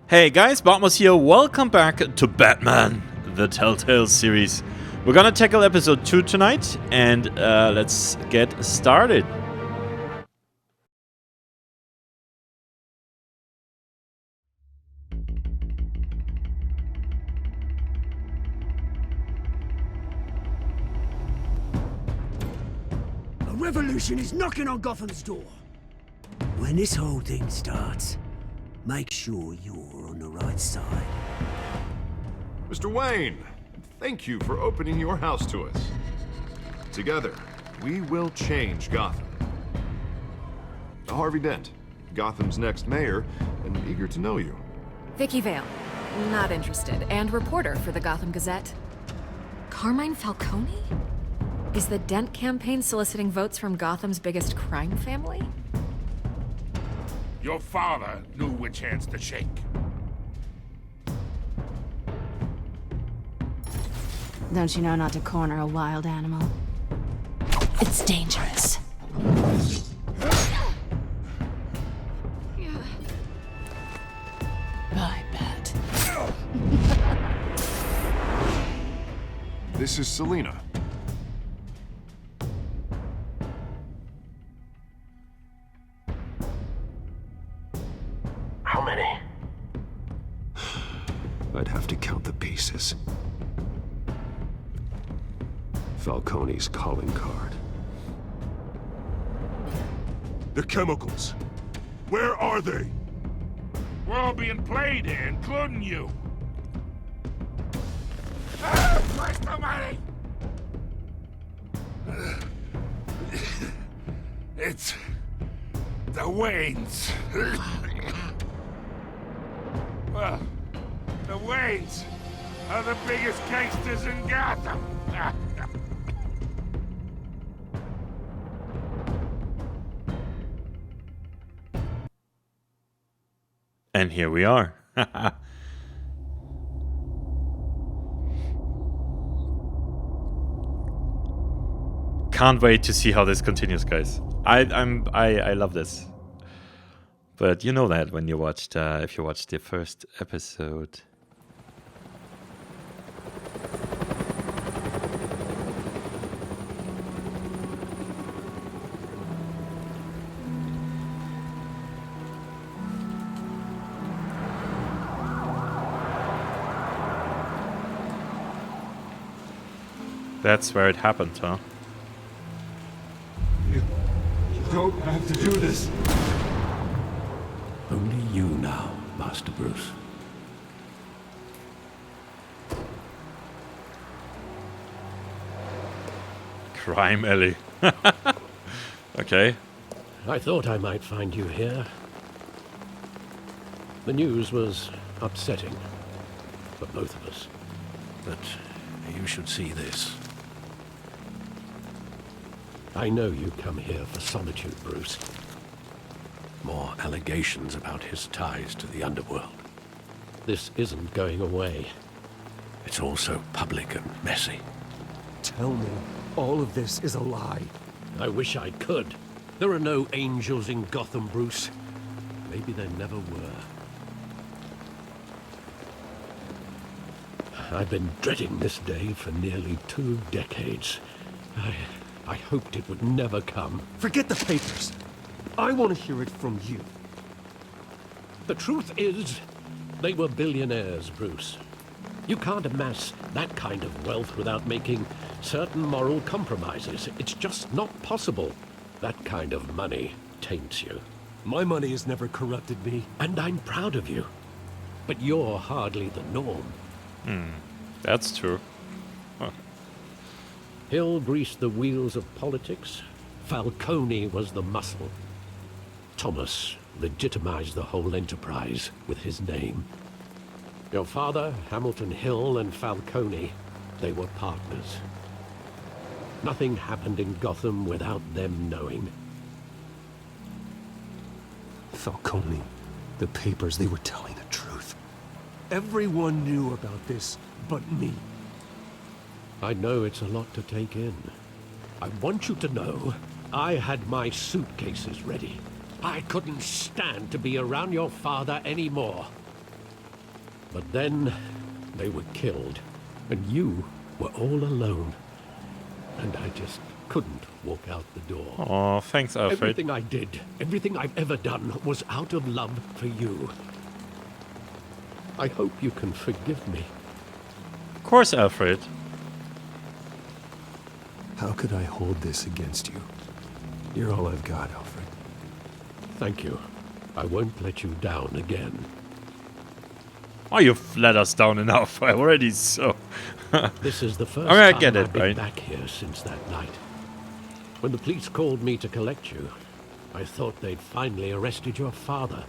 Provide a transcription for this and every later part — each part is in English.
Hey guys, Bartmoss here. Welcome back to Batman, the Telltale Series. We're gonna tackle episode 2 tonight, and let's get started. A revolution is knocking on Gotham's door. When this whole thing starts, make sure you're on the right side. Mr. Wayne, thank you for opening your house to us. Together, we will change Gotham. Harvey Dent, Gotham's next mayor, and eager to know you. Vicky Vale, not interested, and reporter for the Gotham Gazette. Carmine Falcone? Is the Dent campaign soliciting votes from Gotham's biggest crime family? Your father knew which hands to shake. Don't you know not to corner a wild animal? It's dangerous. Bye, Bat. This is Selina. How many? I'd have to count the pieces. Falcone's calling card. The chemicals. Where are they? We're all being played here, including you. Where's the money? It's the Waynes. Well, the Waynes are the biggest gangsters in Gotham. And here we are. Can't wait to see how this continues, guys. I love this. But you know that when you watched, if you watched the first episode. That's where it happened, huh? You don't have to do this. Only you now, Master Bruce. Crime alley. Okay. I thought I might find you here. The news was upsetting for both of us. But you should see this. I know you come here for solitude, Bruce. More allegations about his ties to the underworld. This isn't going away. It's also public and messy. Tell me, all of this is a lie. I wish I could. There are no angels in Gotham, Bruce. Maybe there never were. I've been dreading this day for nearly 2 decades. I hoped it would never come. Forget the papers. I want to hear it from you. The truth is, they were billionaires, Bruce. You can't amass that kind of wealth without making certain moral compromises. It's just not possible. That kind of money taints you. My money has never corrupted me. And I'm proud of you. But you're hardly the norm. That's true. Huh. Hill greased the wheels of politics. Falcone was the muscle. Thomas legitimized the whole enterprise with his name. Your father, Hamilton Hill, and Falcone, they were partners. Nothing happened in Gotham without them knowing. Falcone, the papers, they were telling the truth. Everyone knew about this but me. I know it's a lot to take in. I want you to know I had my suitcases ready. I couldn't stand to be around your father anymore. But then they were killed, and you were all alone. And I just couldn't walk out the door. Oh, thanks, Alfred. Everything I did, everything I've ever done, was out of love for you. I hope you can forgive me. Of course, Alfred. How could I hold this against you? You're all I've got, Alfred. Thank you. I won't let you down again. Oh, you've let us down enough already, so... This is the first I time get it, I've been right? back here since that night. When the police called me to collect you, I thought they'd finally arrested your father.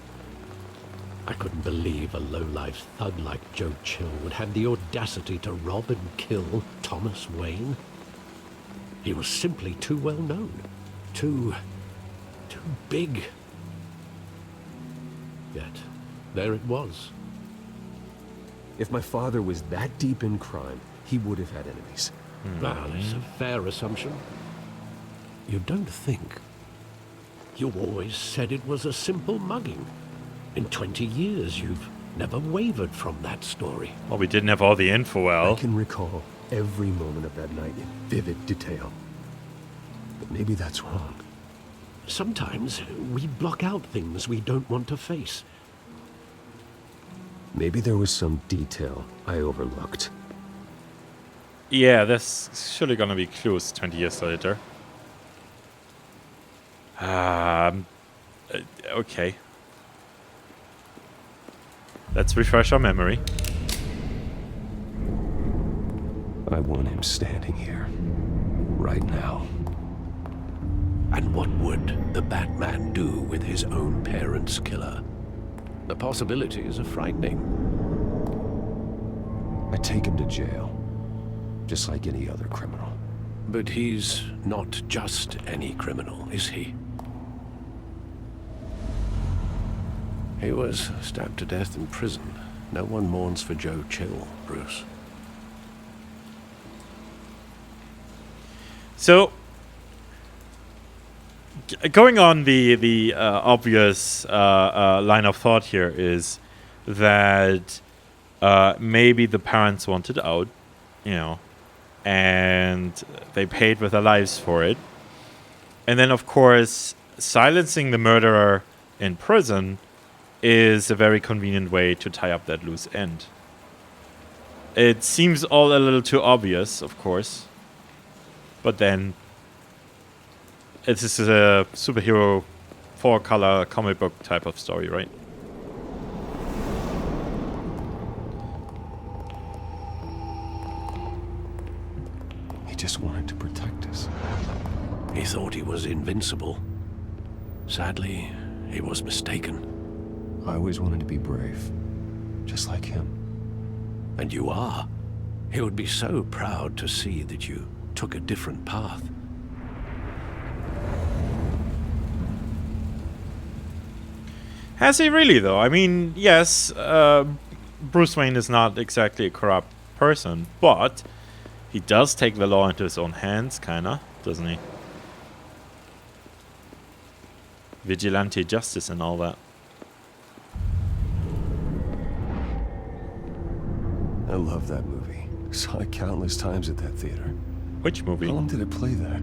I couldn't believe a low-life thug like Joe Chill would have the audacity to rob and kill Thomas Wayne. He was simply too well known. Too big. Yet, there it was. If my father was that deep in crime, he would have had enemies. Well, it's a fair assumption. You don't think? You always said it was a simple mugging. In 20 years, you've never wavered from that story. Well, we didn't have all the info, I Al. can recall every moment of that night in vivid detail. But maybe that's wrong. Sometimes we block out things we don't want to face. Maybe there was some detail I overlooked. Yeah, that's surely gonna be clues 20 years later. Okay. Let's refresh our memory. I want him standing here. Right now. And what would the Batman do with his own parents' killer? The possibilities are frightening. I take him to jail. Just like any other criminal. But he's not just any criminal, is he? He was stabbed to death in prison. No one mourns for Joe Chill, Bruce. So, going on the obvious line of thought here is that maybe the parents wanted out, you know, and they paid with their lives for it. And then, of course, silencing the murderer in prison is a very convenient way to tie up that loose end. It seems all a little too obvious, of course. But then, this is a superhero 4-color comic book type of story, right? He just wanted to protect us. He thought he was invincible. Sadly, he was mistaken. I always wanted to be brave. Just like him. And you are. He would be so proud to see that you took a different path. Has he really, though? I mean, yes, Bruce Wayne is not exactly a corrupt person, but he does take the law into his own hands, kinda, doesn't he? Vigilante justice and all that. I love that movie. Saw it countless times at that theater. Which movie? How long did it play there?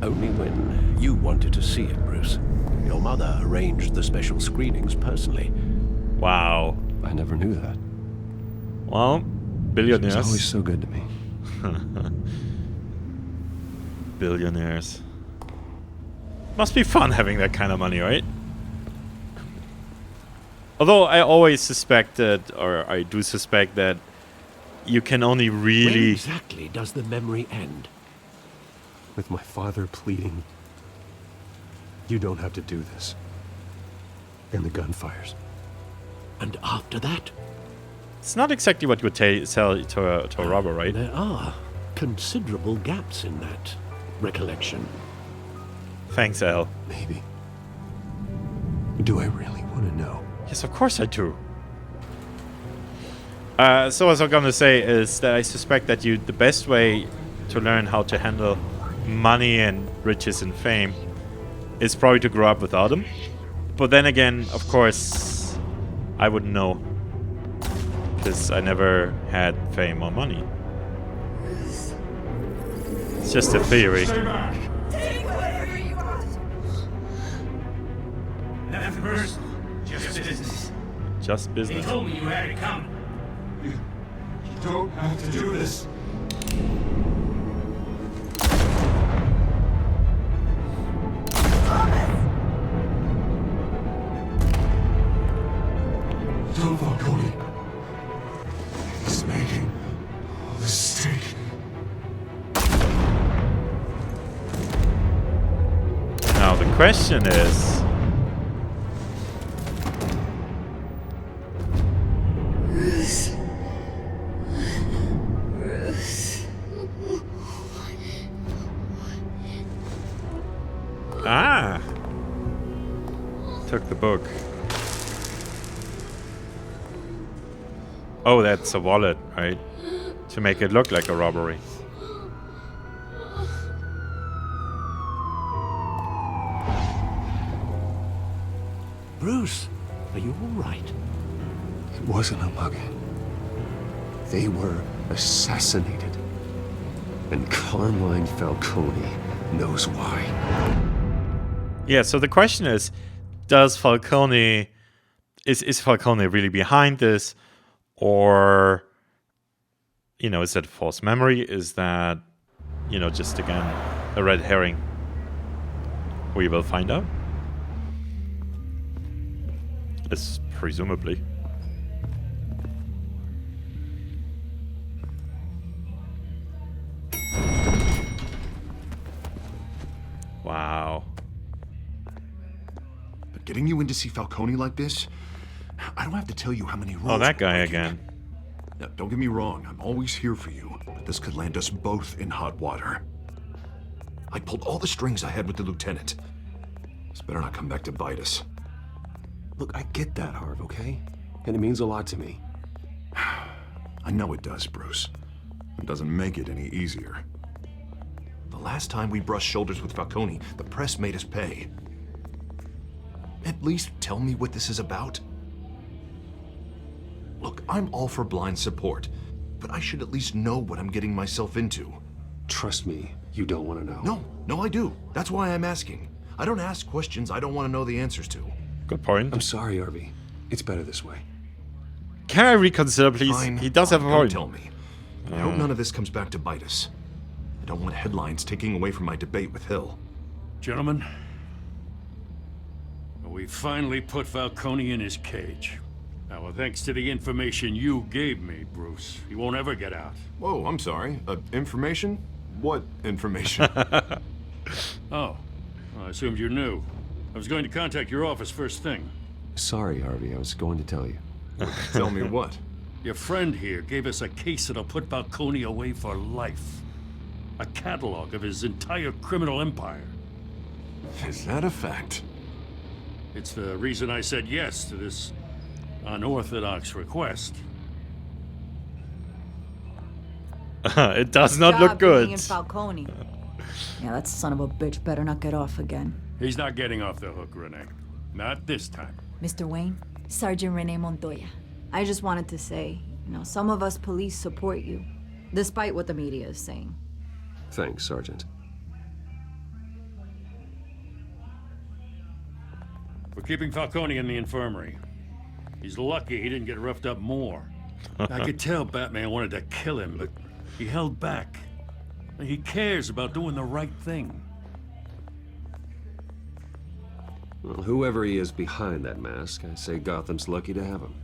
Only when you wanted to see it, Bruce. Your mother arranged the special screenings personally. Wow. I never knew that. Well, She billionaires. was always so good to me. Billionaires. Must be fun having that kind of money, right? Although I always suspected, or I do suspect that you can only Where really... exactly does the memory end? With my father pleading, you don't have to do this. And the gunfires. And after that? It's not exactly what you would sell to a robber, right? There are considerable gaps in that recollection. Thanks, Al. Maybe. Do I really want to know? Yes, of course I do. So what I was going to say is that I suspect that the best way to learn how to handle money and riches and fame is probably to grow up without them. But then again, of course, I wouldn't know. because I never had fame or money. It's just a theory. Stay back. Take whatever you want. Nothing personal, just business. Just They business. told me you had it coming. You don't have to do this. Tell Falcone. He's making a mistake. Now the question is, took the book. Oh, that's a wallet, right? To make it look like a robbery. Bruce, are you all right? It wasn't a mugging. They were assassinated. And Carmine Falcone knows why. Yeah, so the question is, does Falcone... Is Falcone really behind this? Or, you know, is that false memory? Is that, you know, just, again, a red herring? We will find out. It's presumably. Wow. But getting you in to see Falcone like this, I don't have to tell you how many rules. Oh, that guy we're breaking. again. Now, don't get me wrong, I'm always here for you, but this could land us both in hot water. I pulled all the strings I had with the lieutenant. This better not come back to bite us. Look, I get that, Harv, okay? And it means a lot to me. I know it does, Bruce. It doesn't make it any easier. The last time we brushed shoulders with Falcone, the press made us pay. At least tell me what this is about. Look, I'm all for blind support, but I should at least know what I'm getting myself into. Trust me, you don't want to know. No, I do. That's why I'm asking. I don't ask questions I don't want to know the answers to. Good point. I'm sorry, Harvey. It's better this way. Can I reconsider, please? Fine. He does have a Don't point. tell me. I hope none of this comes back to bite us. I don't want headlines taking away from my debate with Hill. Gentlemen, we finally put Falcone in his cage. Now, thanks to the information you gave me, Bruce, he won't ever get out. Whoa, I'm sorry. Information? What information? Oh, I assumed you knew. I was going to contact your office first thing. Sorry, Harvey. I was going to tell you. Tell me what? Your friend here gave us a case that'll put Falcone away for life. A catalog of his entire criminal empire. Is that a fact? It's the reason I said yes to this unorthodox request. It does not look good. In Falcone. Yeah, that son of a bitch better not get off again. He's not getting off the hook, Renee. Not this time. Mr. Wayne, Sergeant Renee Montoya. I just wanted to say, you know, some of us police support you, despite what the media is saying. Thanks, Sergeant. We're keeping Falcone in the infirmary. He's lucky he didn't get roughed up more. I could tell Batman wanted to kill him, but he held back. He cares about doing the right thing. Well, whoever he is behind that mask, I say Gotham's lucky to have him.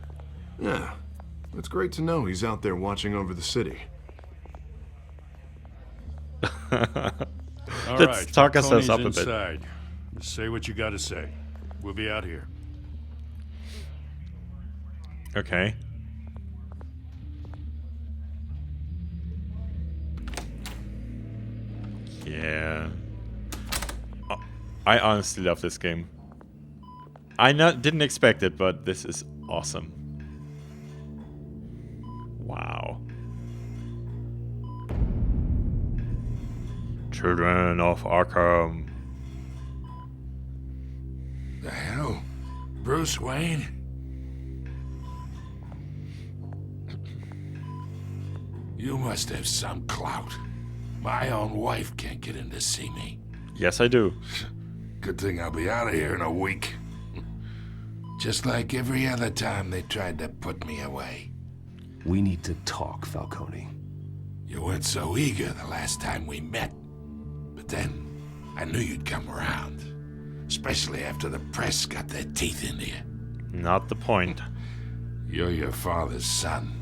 Yeah. It's great to know he's out there watching over the city. All Let's right, talk ourselves Falcone's up a bit. inside. Just say what you gotta say. We'll be out here. Okay. Yeah. I honestly love this game. I didn't expect it, but this is awesome. Wow. Children of Arkham. The hell? Bruce Wayne? You must have some clout. My own wife can't get in to see me. Yes, I do. Good thing I'll be out of here in a week. Just like every other time they tried to put me away. We need to talk, Falcone. You weren't so eager the last time we met. But then, I knew you'd come around. Especially after the press got their teeth into you. Not the point. You're your father's son.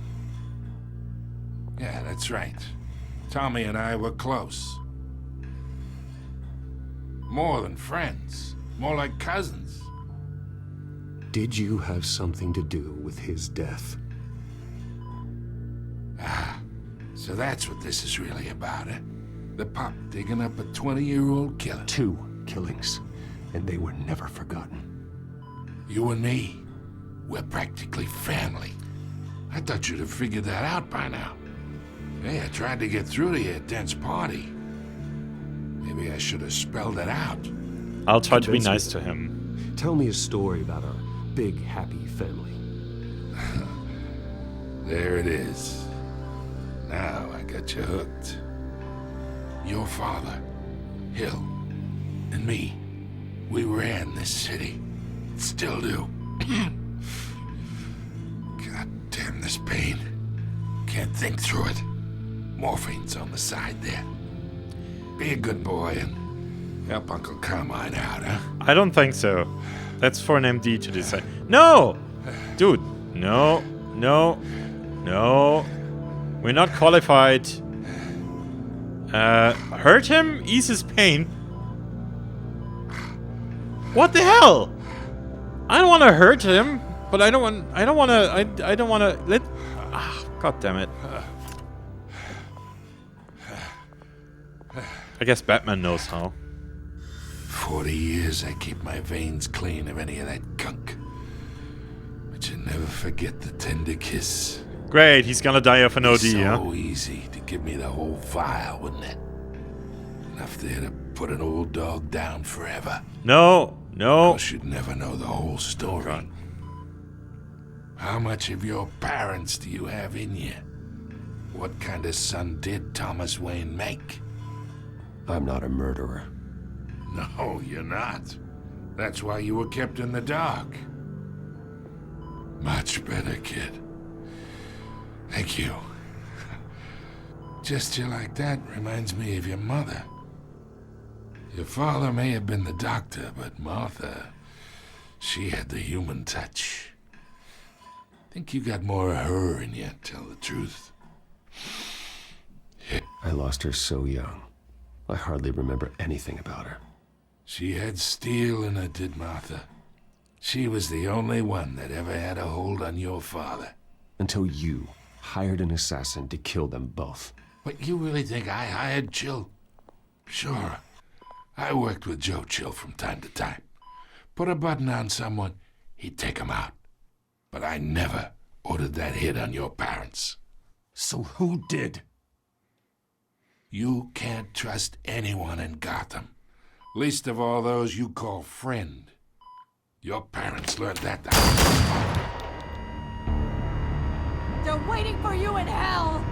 Yeah, that's right. Tommy and I were close. More than friends. More like cousins. Did you have something to do with his death? Ah, so that's what this is really about, eh? The pup digging up a 20-year-old killer. 2 killings, and they were never forgotten. You and me, we're practically family. I thought you'd have figured that out by now. Hey, I tried to get through to you at Dent's party. Maybe I should have spelled it out. I'll try to be nice to him. Tell me a story about our big, happy family. There it is. Now I got you hooked. Your father, Hill, and me, we ran this city. Still do. God damn this pain. Can't think through it. Morphine's on the side there. Be a good boy and help Uncle Carmine out, huh? I don't think so. That's for an MD to decide. No! Dude, no, no, no. We're not qualified. Hurt him? Ease his pain? What the hell? I don't want to hurt him, but I don't want to let... God damn it. I guess Batman knows how. 40 years I keep my veins clean of any of that gunk. But you never forget the tender kiss. Great, he's gonna die of an OD, yeah? So easy to give me the whole vial, wouldn't it? Enough there to put an old dog down forever. No, no. I should never know the whole story. God. How much of your parents do you have in you? What kind of son did Thomas Wayne make? I'm not a murderer. No, you're not. That's why you were kept in the dark. Much better, kid. Thank you. Gesture like that reminds me of your mother. Your father may have been the doctor, but Martha, she had the human touch. Think you got more of her in you, tell the truth. I lost her so young. I hardly remember anything about her. She had steel in her, did Martha. She was the only one that ever had a hold on your father. Until you hired an assassin to kill them both. What, you really think I hired Chill? Sure. I worked with Joe Chill from time to time. Put a button on someone, he'd take him out. But I never ordered that hit on your parents. So who did? You can't trust anyone in Gotham. Least of all those you call friend. Your parents learned that. They're waiting for you in hell!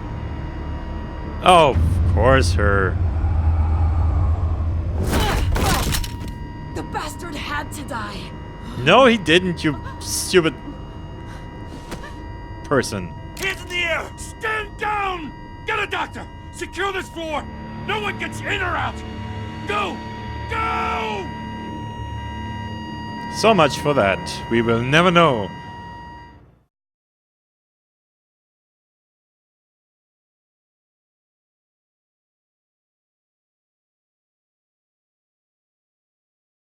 Oh, of course, her. The bastard had to die. No, he didn't, you stupid person. Hands in the air! Stand down! Get a doctor! Secure this floor! No one gets in or out! Go! Go! So much for that. We will never know